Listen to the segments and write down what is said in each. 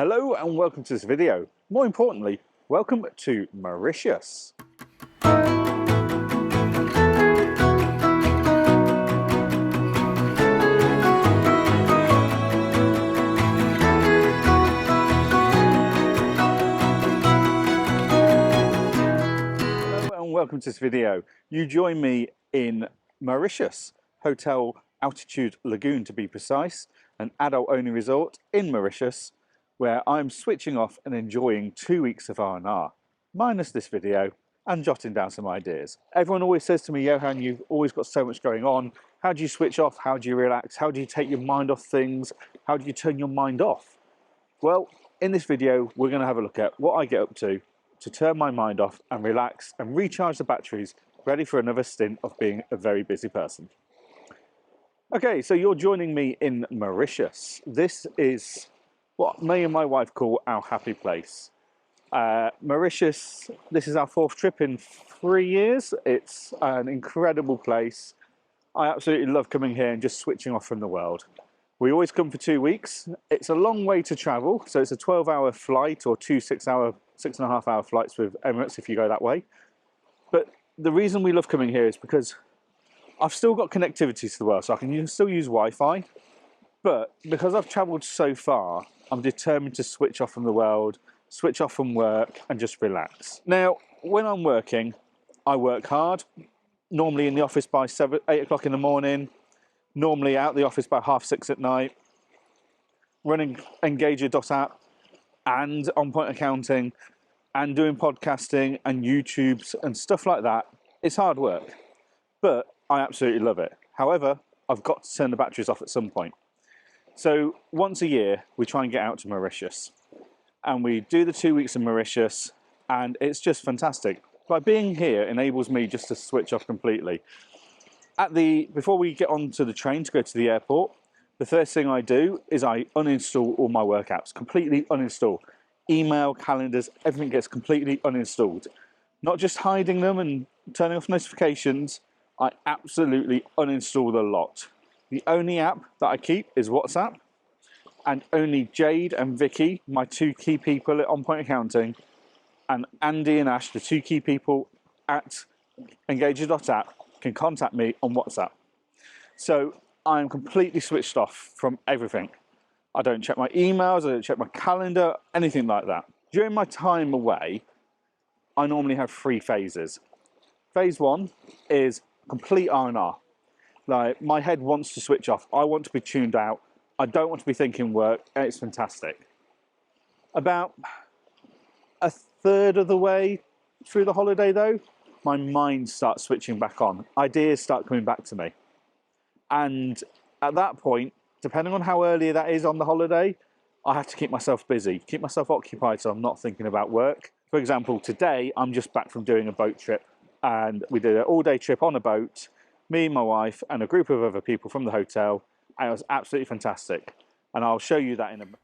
Hello and welcome to this video. More importantly, welcome to Mauritius. Welcome to this video. You join me in Mauritius, Hotel Altitude Lagoon to be precise, an adult-only resort in Mauritius, where I'm switching off and enjoying 2 weeks of R&R, minus this video, and jotting down some ideas. Everyone always says to me, Johann, you've always got so much going on. How do you switch off? How do you relax? How do you take your mind off things? How do you turn your mind off? Well, in this video, we're going to have a look at what I get up to turn my mind off and relax and recharge the batteries, ready for another stint of being a very busy person. Okay, so you're joining me in Mauritius. This is what me and my wife call our happy place. Mauritius, this is our 4th trip in 3 years. It's an incredible place. I absolutely love coming here and just switching off from the world. We always come for 2 weeks. It's a long way to travel, so it's a 12-hour flight or 2 6.5-hour flights with Emirates if you go that way. But the reason we love coming here is because I've still got connectivity to the world, so I can still use Wi-Fi. But because I've travelled so far, I'm determined to switch off from the world, switch off from work, and just relax. Now, when I'm working, I work hard. Normally in the office by 8 o'clock in the morning. Normally out the office by 6:30 at night, running Engager.app and On Point Accounting and doing podcasting and YouTubes and stuff like that. It's hard work, but I absolutely love it. However, I've got to turn the batteries off at some point. So once a year, we try and get out to Mauritius and we do the 2 weeks in Mauritius, and it's just fantastic. By being here enables me just to switch off completely. Before we get onto the train to go to the airport, the first thing I do is I uninstall all my work apps, completely uninstall. Email, calendars, everything gets completely uninstalled. Not just hiding them and turning off notifications, I absolutely uninstall the lot. The only app that I keep is WhatsApp, and only Jade and Vicky, my 2 key people at On Point Accounting, and Andy and Ash, the 2 key people at Engager.app, can contact me on WhatsApp. So I'm completely switched off from everything. I don't check my emails, I don't check my calendar, anything like that. During my time away, I normally have 3 phases. Phase 1 is complete R&R. Like, my head wants to switch off. I want to be tuned out. I don't want to be thinking work, and it's fantastic. About a third of the way through the holiday though, my mind starts switching back on. Ideas start coming back to me. And at that point, depending on how early that is on the holiday, I have to keep myself busy, keep myself occupied so I'm not thinking about work. For example, today I'm just back from doing a boat trip, and we did an all-day trip on a boat, me, my wife, and a group of other people from the hotel, and it was absolutely fantastic. And I'll show you that in a minute.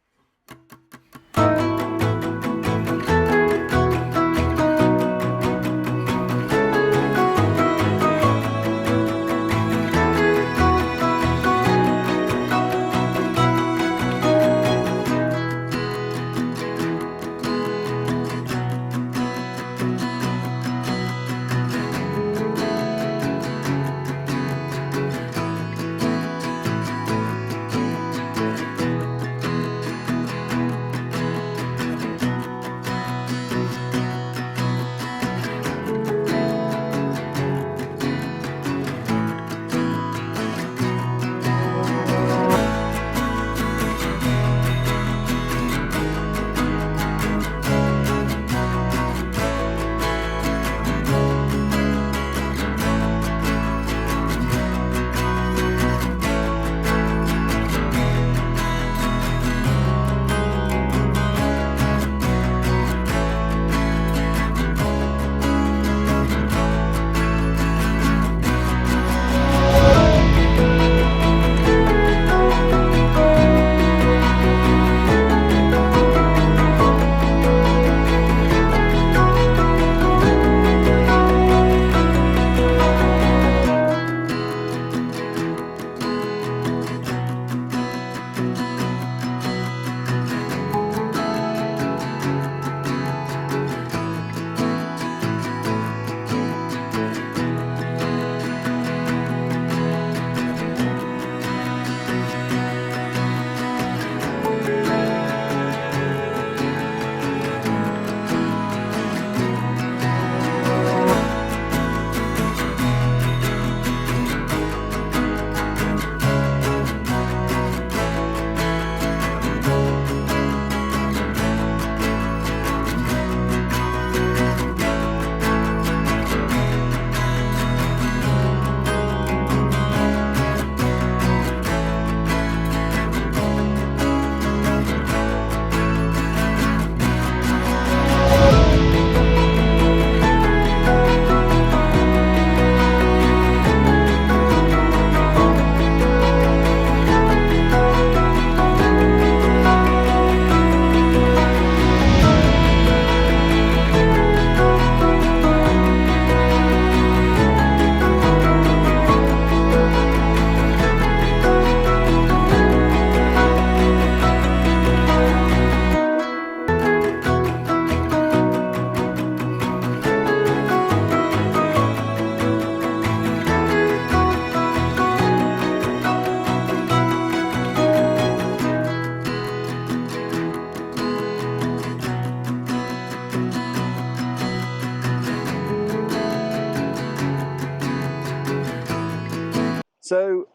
So,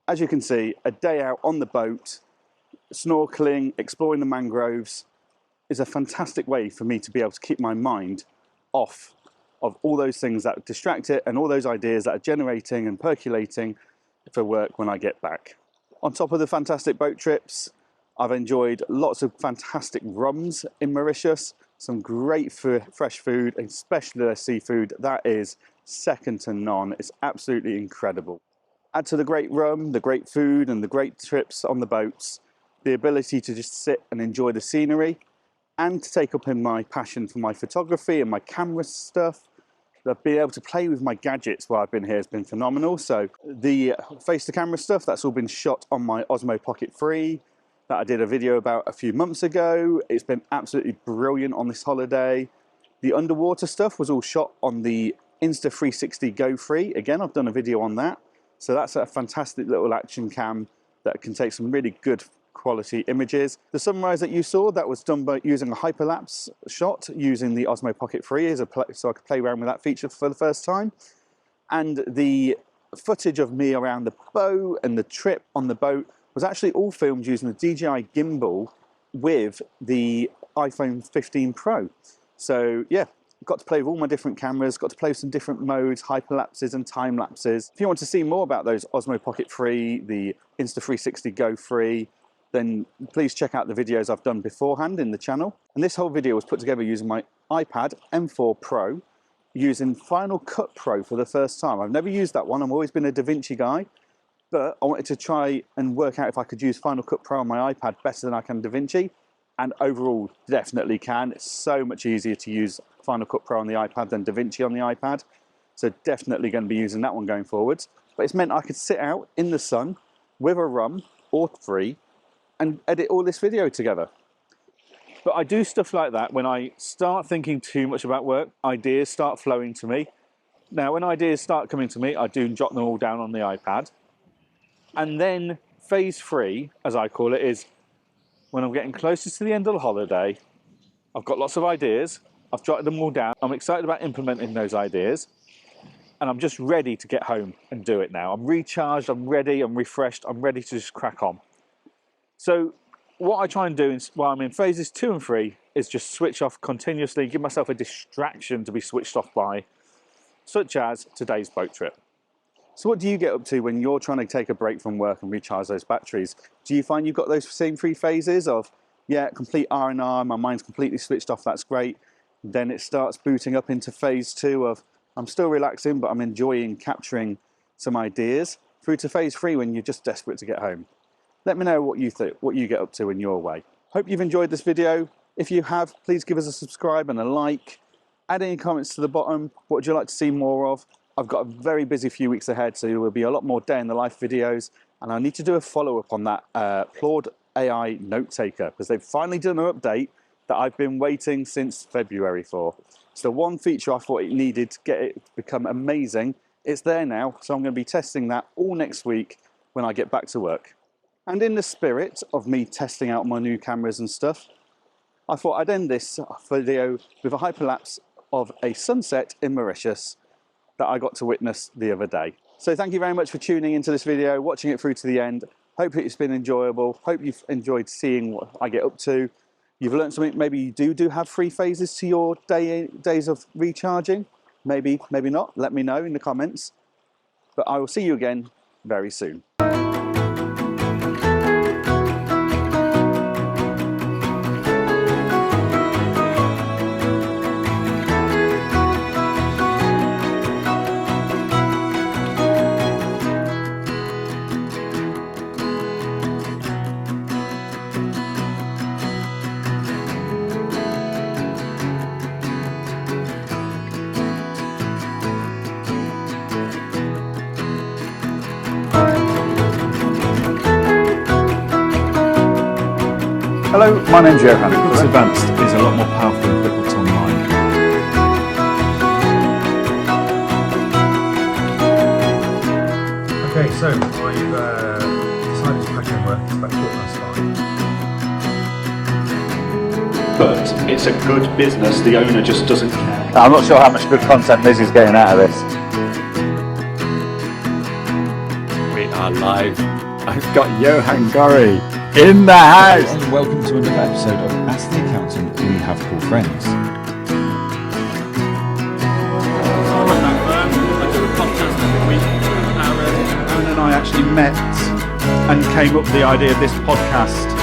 as you can see, a day out on the boat, snorkeling, exploring the mangroves is a fantastic way for me to be able to keep my mind off of all those things that distract it and all those ideas that are generating and percolating for work when I get back. On top of the fantastic boat trips, I've enjoyed lots of fantastic rums in Mauritius, some great fresh food, especially their seafood. That is second to none. It's absolutely incredible. Add to the great rum, the great food, and the great trips on the boats, the ability to just sit and enjoy the scenery, and to take up in my passion for my photography and my camera stuff. Being able to play with my gadgets while I've been here has been phenomenal. So the face-to-camera stuff, that's all been shot on my Osmo Pocket 3 that I did a video about a few months ago. It's been absolutely brilliant on this holiday. The underwater stuff was all shot on the Insta 360 Go 3. Again, I've done a video on that. So that's a fantastic little action cam that can take some really good quality images. The sunrise that you saw, that was done by using a hyperlapse shot using the Osmo Pocket 3 so I could play around with that feature for the first time. And the footage of me around the boat and the trip on the boat was actually all filmed using the DJI gimbal with the iPhone 15 Pro. So yeah, got to play with all my different cameras, got to play with some different modes, hyperlapses and time lapses. If you want to see more about those Osmo Pocket 3, the Insta 360 Go 3, then please check out the videos I've done beforehand in the channel. And this whole video was put together using my iPad M4 Pro, using Final Cut Pro for the first time. I've never used that one, I've always been a DaVinci guy, but I wanted to try and work out if I could use Final Cut Pro on my iPad better than I can DaVinci, and overall definitely can. It's so much easier to use Final Cut Pro on the iPad than DaVinci on the iPad, so definitely going to be using that one going forwards. But it's meant I could sit out in the sun with a rum or three and edit all this video together. But I do stuff like that when I start thinking too much about work. Ideas start flowing to me. Now when ideas start coming to me, I do jot them all down on the iPad. And then phase 3, as I call it, is when I'm getting closer to the end of the holiday, I've got lots of ideas, I've jotted them all down, I'm excited about implementing those ideas, and I'm just ready to get home and do it now. I'm recharged, I'm ready, I'm refreshed, I'm ready to just crack on. So what I try and do while I'm in phases 2 and 3 is just switch off continuously, give myself a distraction to be switched off by, such as today's boat trip. So what do you get up to when you're trying to take a break from work and recharge those batteries? Do you find you've got those same 3 phases of, yeah, complete R&R, my mind's completely switched off, that's great. Then it starts booting up into phase 2 of, I'm still relaxing, but I'm enjoying capturing some ideas, through to phase 3 when you're just desperate to get home. Let me know what you think, what you get up to when you're away. Hope you've enjoyed this video. If you have, please give us a subscribe and a like. Add any comments to the bottom. What would you like to see more of? I've got a very busy few weeks ahead, so there will be a lot more day in the life videos, and I need to do a follow-up on that Claude AI note taker, because they've finally done an update that I've been waiting since February for. It's the one feature I thought it needed to get it to become amazing. It's there now, so I'm going to be testing that all next week when I get back to work. And in the spirit of me testing out my new cameras and stuff, I thought I'd end this video with a hyperlapse of a sunset in Mauritius that I got to witness the other day. So thank you very much for tuning into this video, watching it through to the end. Hope it's been enjoyable. Hope you've enjoyed seeing what I get up to. You've learned something. Maybe you do have 3 phases to your days of recharging. Maybe, maybe not. Let me know in the comments. But I will see you again very soon. Hello, my name's Johann. QuickBooks Advanced is a lot more powerful than QuickBooks Online. Okay, so I've decided to pack in work. It's about 5:15. But it's a good business, the owner just doesn't care. I'm not sure how much good content Liz is getting out of this. We are live. I've got Johann Goree in the house. Hello and welcome to another episode of Ask the Accountant We Have Cool Friends. I do a podcast every week with Aaron. Aaron and I actually met and came up with the idea of this podcast